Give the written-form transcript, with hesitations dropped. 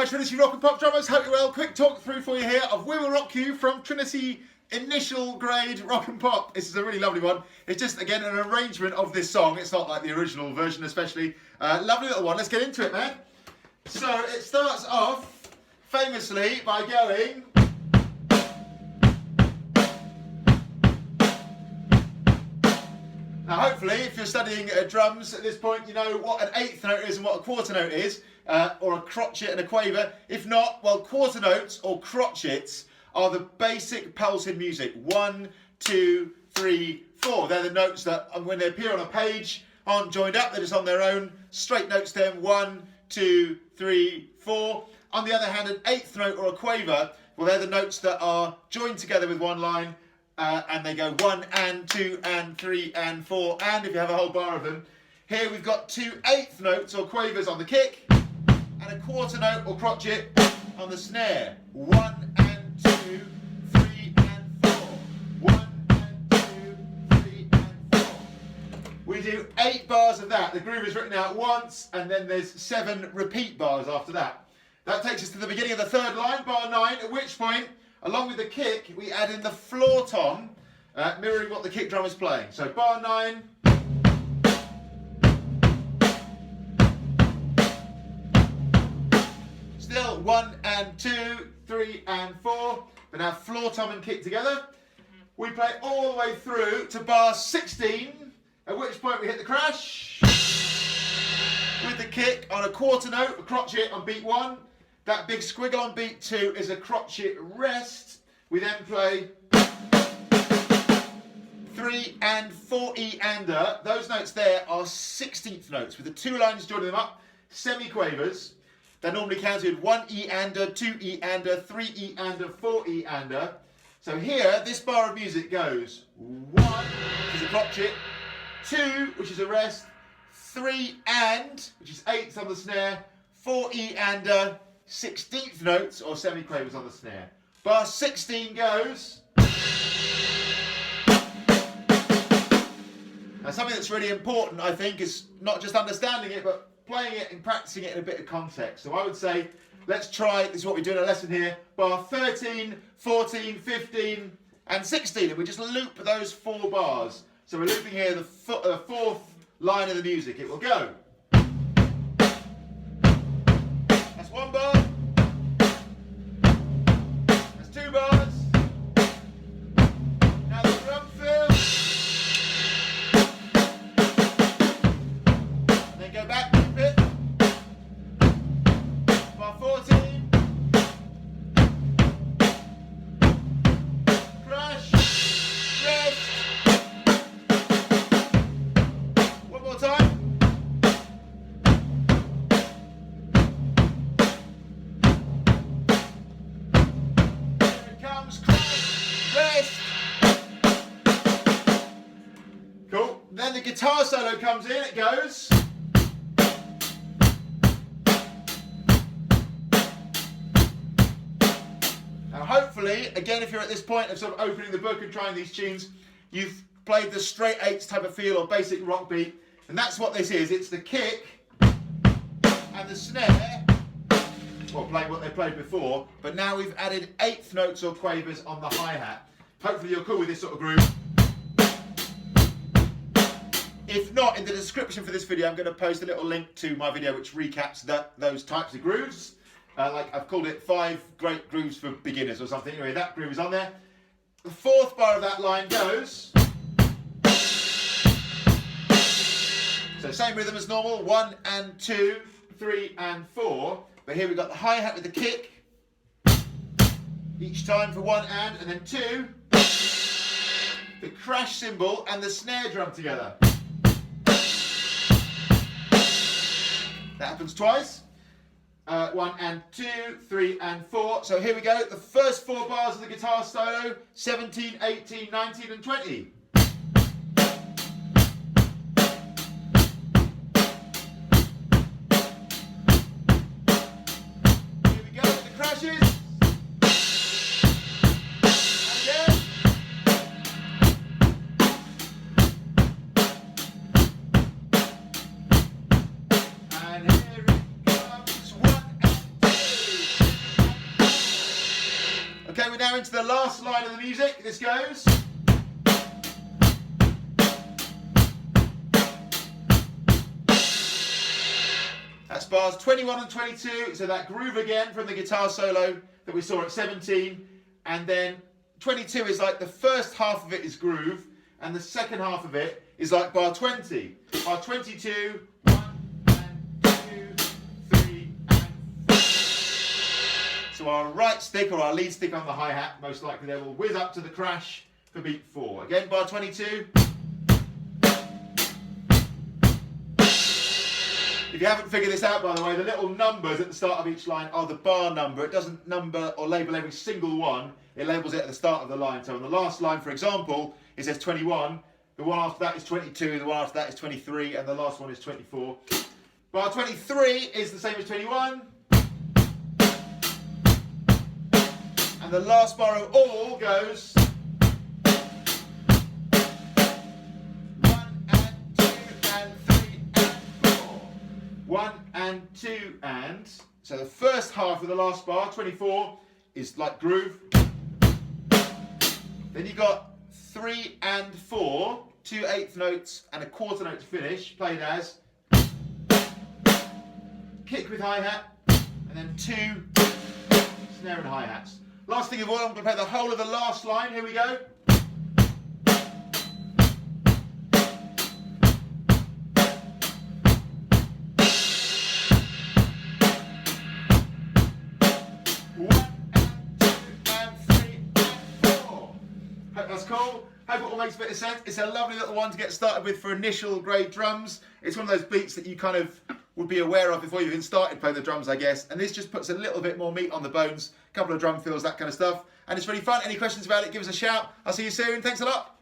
Hi Trinity rock and pop drummers, hope you're well. Quick talk through for you here of We Will Rock You from Trinity initial grade rock and pop. This is a really lovely one. It's just, again, an arrangement of this song. It's not like the original version especially. Lovely little one. Let's get into it, man. So it starts off famously by going... Now hopefully, if you're studying drums at this point, you know what an eighth note is and what a quarter note is, or a crotchet and a quaver. If not, well, quarter notes or crotchets are the basic pulse in music. 1, 2, 3, 4. They're the notes that, when they appear on a page, aren't joined up. They're just on their own. Straight note stem. 1, 2, 3, 4. On the other hand, an eighth note or a quaver, well, they're the notes that are joined together with one line. And they go 1 and 2 and 3 and 4, and if you have a whole bar of them. Here we've got 2 eighth notes or quavers on the kick, and a quarter note or crotchet on the snare. 1 and 2, 3 and 4. 1 and 2, 3 and 4. We do 8 bars of that. The groove is written out once, and then there's 7 repeat bars after that. That takes us to the beginning of the third line, bar 9, at which point, along with the kick, we add in the floor tom, mirroring what the kick drum is playing. So bar 9. Still 1 and 2, 3 and 4. But now floor tom and kick together. We play all the way through to bar 16, at which point we hit the crash with the kick on a quarter note, a crotchet on beat 1. That big squiggle on beat 2 is a crotchet rest. We then play 3 and 4 E-ander. Those notes there are 16th notes with the 2 lines joining them up, semi-quavers. They're normally counted 1 E-ander, 2 E-ander, 3 E-ander, 4 E-ander. So here, this bar of music goes 1, which is a crotchet, 2, which is a rest, 3 and, which is 8th on the snare, 4 E-ander, 16th notes or semi-quavers on the snare. Bar 16 goes. Now something that's really important, I think, is not just understanding it, but playing it and practicing it in a bit of context. So I would say, let's try, this is what we do in a lesson here, bar 13, 14, 15 and 16. And we just loop those 4 bars. So we're looping here the 4th line of the music. It will go. That's 1 bar. That's 2 bars. Now the drum fill. And then go back, loop it. Bar 14. Crash. Rest. One more time. Cool. Then the guitar solo comes in, it goes. Now hopefully, again, if you're at this point of sort of opening the book and trying these tunes, you've played the straight 8s type of feel or basic rock beat, and that's what this is. It's the kick and the snare, well, playing what they played before, but now we've added 8th notes or quavers on the hi-hat. Hopefully you're cool with this sort of groove. If not, in the description for this video, I'm going to post a little link to my video which recaps those types of grooves. Like I've called it 5 great grooves for beginners or something. Anyway, that groove is on there. The 4th bar of that line goes. So same rhythm as normal, 1 and 2, 3 and 4. But here we've got the hi-hat with the kick. Each time for 1 and then 2. The crash cymbal and the snare drum together. That happens twice. 1 and 2, 3 and 4. So here we go. The first 4 bars of the guitar solo, 17, 18, 19 and 20. Here we go with the crashes. And here it comes, 1 and 2. we're now into the last line of the music. This goes. That's bars 21 and 22, so that groove again from the guitar solo that we saw at 17, and then 22 is like the first half of it is groove, and the second half of it is like bar 20. Bar 22, 1 and 2, 3 and 4. So our right stick or our lead stick on the hi-hat, most likely there, will whiz up to the crash for beat 4. Again, bar 22. If you haven't figured this out, by the way, the little numbers at the start of each line are the bar number. It doesn't number or label every single one. It labels it at the start of the line. So on the last line, for example, it says 21. The one after that is 22. The one after that is 23. And the last one is 24. Bar 23 is the same as 21. And the last bar of all goes... 1 and 2 and, so the first half of the last bar, 24, is like groove. Then you got 3 and 4, 2 eighth notes and a quarter note to finish, played as kick with hi-hat, and then 2 snare and hi-hats. Last thing of all, I'm going to play the whole of the last line. Here we go. That's cool. Hope it all makes a bit of sense. It's a lovely little one to get started with for initial grade drums. It's one of those beats that you kind of would be aware of before you even started playing the drums, I guess. And this just puts a little bit more meat on the bones, a couple of drum fills, that kind of stuff. And it's really fun. Any questions about it, give us a shout. I'll see you soon. Thanks a lot.